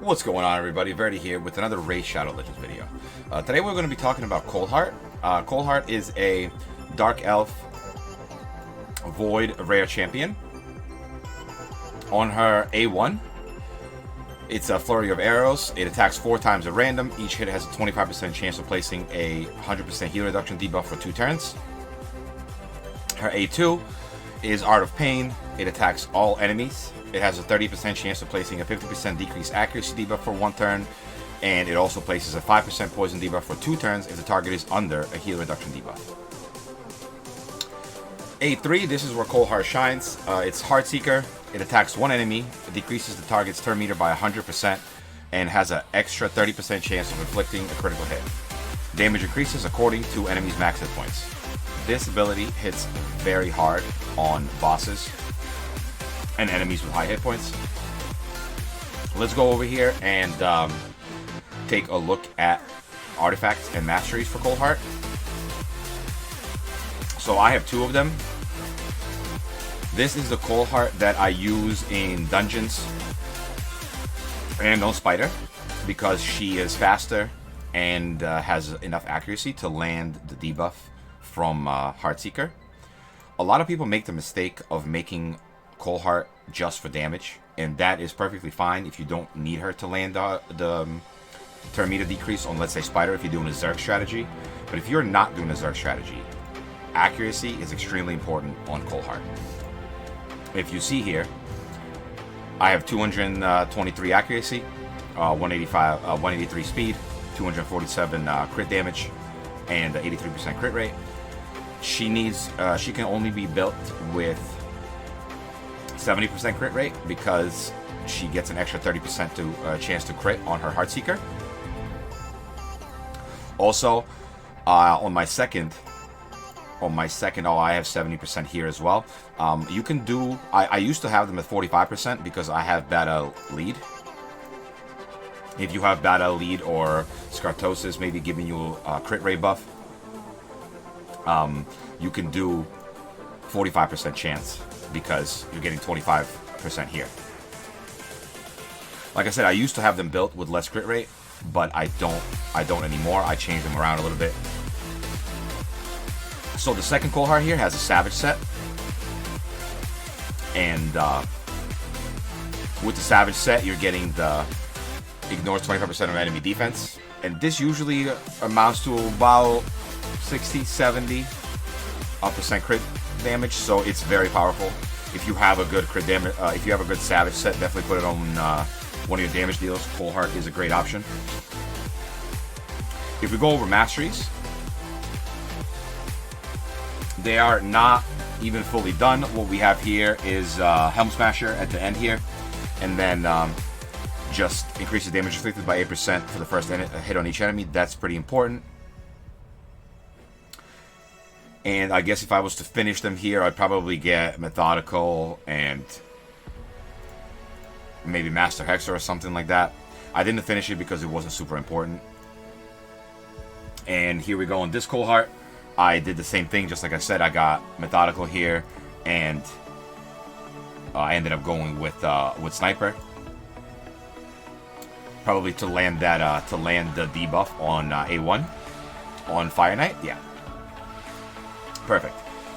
What's going on, everybody? Verdi here with another Race Shadow Legends video. Today we're going to be talking about Coldheart. Coldheart is a Dark Elf Void rare champion. On her A1, it's a flurry of arrows. It attacks 4 times at random. Each hit has a 25% chance of placing a 100% heal reduction debuff for 2 turns. Her A2 is Art of Pain. It attacks all enemies. It has a 30% chance of placing a 50% decreased accuracy debuff for 1 turn, and it also places a 5% poison debuff for 2 turns if the target is under a heal reduction debuff. A3, this is where Coldheart shines. It's Heartseeker. It attacks 1 enemy, it decreases the target's turn meter by 100%, and has an extra 30% chance of inflicting a critical hit. Damage increases according to enemies' max hit points. This ability hits very hard on bosses and enemies with high hit points. Let's go over here and take a look at artifacts and masteries for Coldheart. So I have 2 of them. This is the Coldheart that I use in dungeons and on Spider because she is faster and has enough accuracy to land the debuff from Heartseeker. A lot of people make the mistake of making Coldheart just for damage, and that is perfectly fine if you don't need her to land the turn meter decrease on, let's say, Spider, if you're doing a Zerg strategy. But if you're not doing a Zerg strategy, accuracy is extremely important on Coldheart. If you see here, I have 223 accuracy, 183 speed, 247 crit damage, and 83% crit rate. She can only be built with 70% crit rate because she gets an extra 30% chance to crit on her Heartseeker. Also, on my second, I have 70% here as well. You can do, I used to have them at 45% because I have Bata Lead. If you have Bata Lead or Scartosis maybe giving you a crit rate buff, you can do 45% chance because you're getting 25% here. Like I said, I used to have them built with less crit rate, but I don't anymore. I changed them around a little bit. So the second Coldheart here has a Savage set, and with the Savage set, you're getting the ignores 25% of enemy defense, and this usually amounts to about 60-70% crit damage, so it's very powerful. If you have a good crit damage, if you have a good Savage set, definitely put it on one of your damage deals. Coldheart is a great option. If we go over masteries, they are not even fully done. What we have here is Helm Smasher at the end here, and then just increases damage inflicted by 8% for the first hit on each enemy. That's pretty important. And I guess if I was to finish them here, I'd probably get Methodical and maybe Master Hexer or something like that. I didn't finish it because it wasn't super important. And here we go on this Coldheart. I did the same thing, just like I said. I got Methodical here, and I ended up going with Sniper, probably to land that the debuff on A1 on Fire Knight. Yeah, perfect.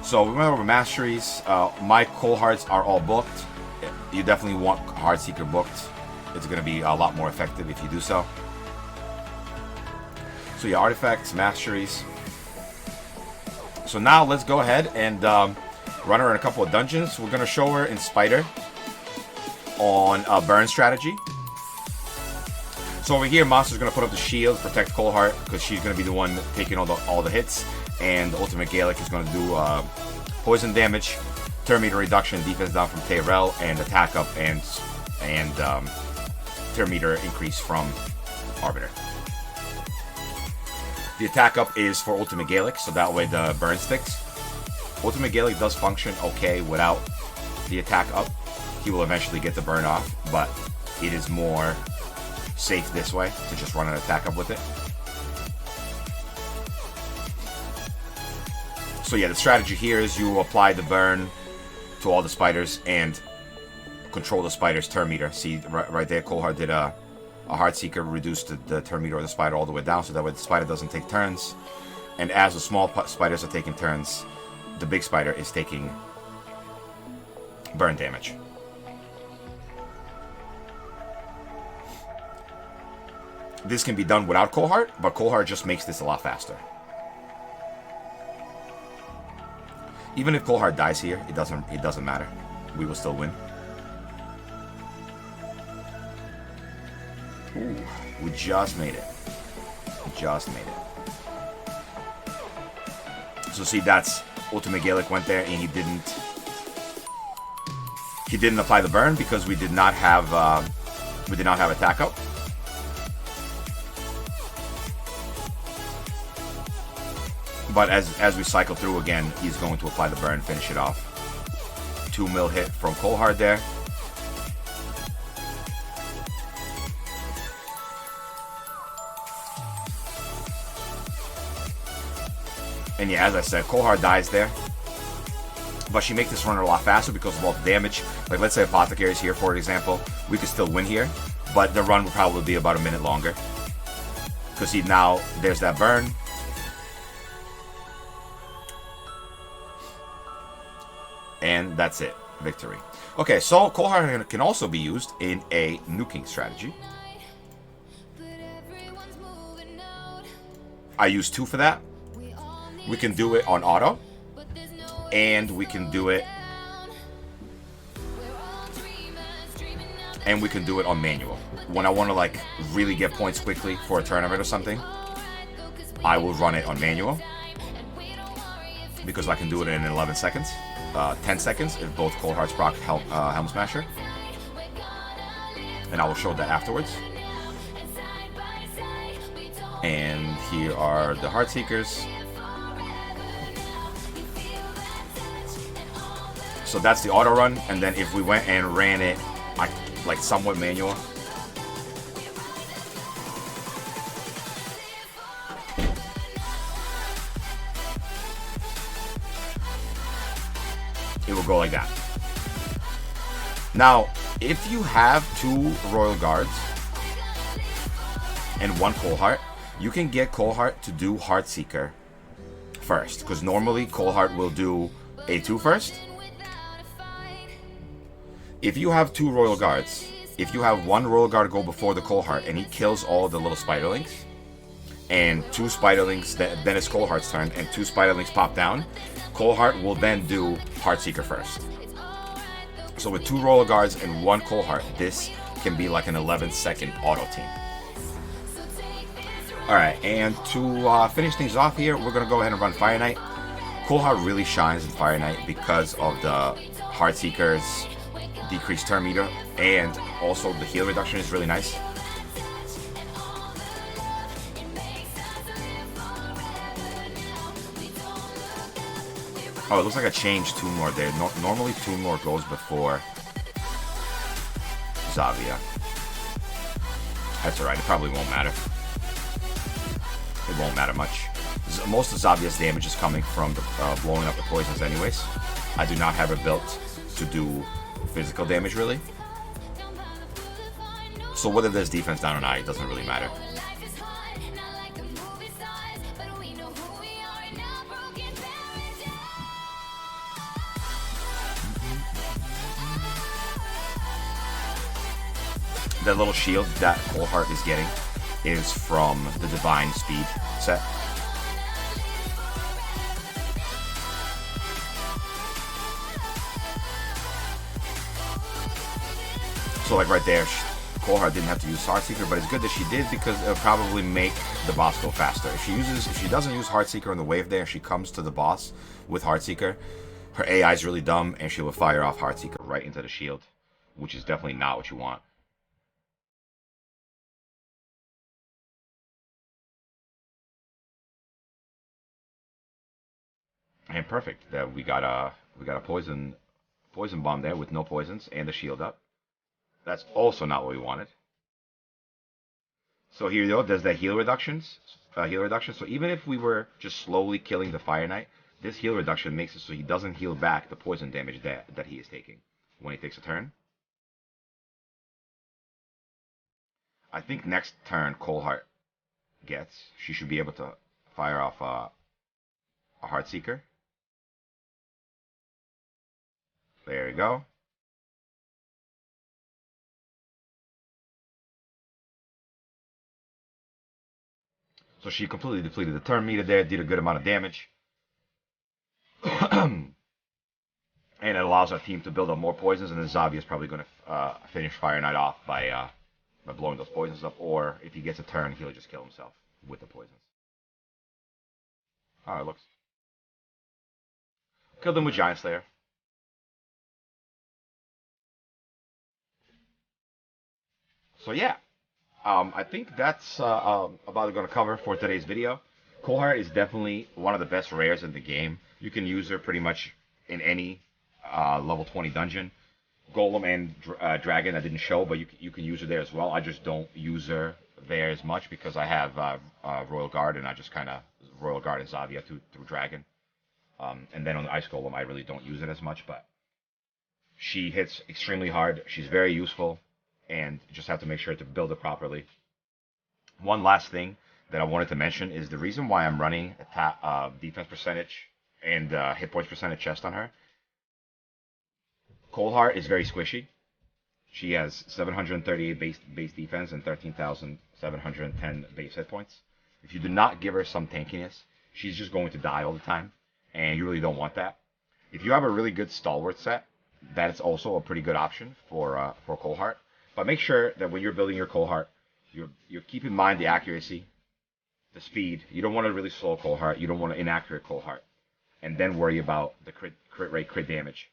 So remember, masteries. My Coldhearts are all booked. You definitely want Heartseeker booked. It's going to be a lot more effective if you do so. So yeah, artifacts, masteries. So now let's go ahead and run her in a couple of dungeons. We're going to show her in Spider on a burn strategy. So over here, Monster's going to put up the shield, protect Coldheart, because she's going to be the one taking all the hits. And the Ultimate Gaelic is going to do poison damage, turn meter reduction, defense down from Tyrell, and attack up and turn meter increase from Arbiter. The attack up is for Ultimate Gaelic, so that way the burn sticks. Ultimate Gaelic does function okay without the attack up. He will eventually get the burn off, but it is more safe this way to just run an attack up with it. So yeah, the strategy here is you apply the burn to all the spiders and control the spider's turn meter. See, right there, Coldheart did a Heartseeker reduced the turn meter of the spider all the way down, so that way the spider doesn't take turns. And as the small spiders are taking turns, the big spider is taking burn damage. This can be done without Coldheart, but Coldheart just makes this a lot faster. Even if Coldheart dies here, it doesn't matter. We will still win. Ooh, we just made it. Just made it. So see, that's Ultimate Gaelic went there, and he didn't apply the burn because we did not have attack up. But as we cycle through again, he's going to apply the burn, finish it off. 2 mil hit from Coldheart there. And yeah, as I said, Coldheart dies there. But she makes this run a lot faster because of all the damage. Like, let's say Apothecary is here, for example. We could still win here, but the run would probably be about a minute longer. Because see, now there's that burn. And that's it. Victory. Okay, so Coldheart can also be used in a nuking strategy. I use 2 for that. We can do it on auto. And we can do it... And we can do it on manual. When I want to, like, really get points quickly for a tournament or something, I will run it on manual. Because I can do it in 11 seconds. 10 seconds if both Coldhearts proc Helm Smasher. And I will show that afterwards. And here are the Heartseekers. So that's the auto run, and then if we went and ran it like somewhat manual, it will go like that. Now, if you have 2 Royal Guards and 1 Coldheart, you can get Coldheart to do Heartseeker first, because normally Coldheart will do A2 first. If you have 2 Royal Guards, if you have 1 Royal Guard go before the Coldheart and he kills all the little Spiderlings, and 2 Spiderlings, then it's Coldheart's turn, and 2 Spiderlings pop down, Coldheart will then do Heartseeker first. So with 2 Royal Guards and 1 Coldheart, this can be like an 11-second auto team. Alright, and to finish things off here, we're going to go ahead and run Fire Knight. Coldheart really shines in Fire Knight because of the Heartseeker's decreased turn meter, and also the heal reduction is really nice. Oh, it looks like I changed Toon Lord there. Normally Toon Lord goes before Zavia. That's alright, it probably won't matter. It won't matter much. Most of Zavia's damage is coming from the, blowing up the poisons anyways. I do not have it built to do physical damage, really. So whether there's defense down or not, it doesn't really matter. That little shield that Coldheart is getting is from the Divine Speed set. So like right there, Coldheart didn't have to use Heartseeker, but it's good that she did because it'll probably make the boss go faster. If she doesn't use Heartseeker on the wave there, she comes to the boss with Heartseeker, her AI is really dumb and she will fire off Heartseeker right into the shield, which is definitely not what you want. And perfect. That we got a poison bomb there with no poisons and the shield up. That's also not what we wanted. So here you go. There's that heal reduction. So even if we were just slowly killing the Fire Knight, this heal reduction makes it so he doesn't heal back the poison damage that he is taking when he takes a turn. I think next turn Coldheart gets, she should be able to fire off a Heartseeker. There you go. So she completely depleted the turn meter there, did a good amount of damage. And it allows our team to build up more poisons, and then Zavi is probably going to finish Fire Knight off by blowing those poisons up, or if he gets a turn, he'll just kill himself with the poisons. Oh, it looks. Killed him with Giant Slayer. So yeah, I think that's about going to cover for today's video. Coldheart is definitely one of the best rares in the game. You can use her pretty much in any level 20 dungeon. Golem and Dragon I didn't show, but you can use her there as well. I just don't use her there as much because I have Royal Guard, and I just kind of Royal Guard and Zavia through Dragon. And then on the Ice Golem, I really don't use it as much, but she hits extremely hard. She's very useful, and you just have to make sure to build it properly. One last thing that I wanted to mention is the reason why I'm running defense percentage and hit points percentage chest on her. Coldheart is very squishy. She has 738 base defense and 13,710 base hit points. If you do not give her some tankiness, she's just going to die all the time, and you really don't want that. If you have a really good stalwart set, that is also a pretty good option for Coldheart. But make sure that when you're building your Coldheart, you keep in mind the accuracy, the speed. You don't want a really slow Coldheart. You don't want an inaccurate Coldheart, and then worry about the crit rate, crit damage.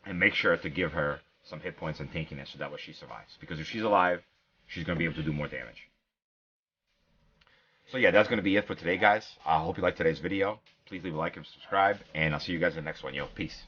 And make sure to give her some hit points and tankiness so that way she survives. Because if she's alive, she's going to be able to do more damage. So yeah, that's going to be it for today, guys. I hope you liked today's video. Please leave a like and subscribe, and I'll see you guys in the next one. Yo, peace.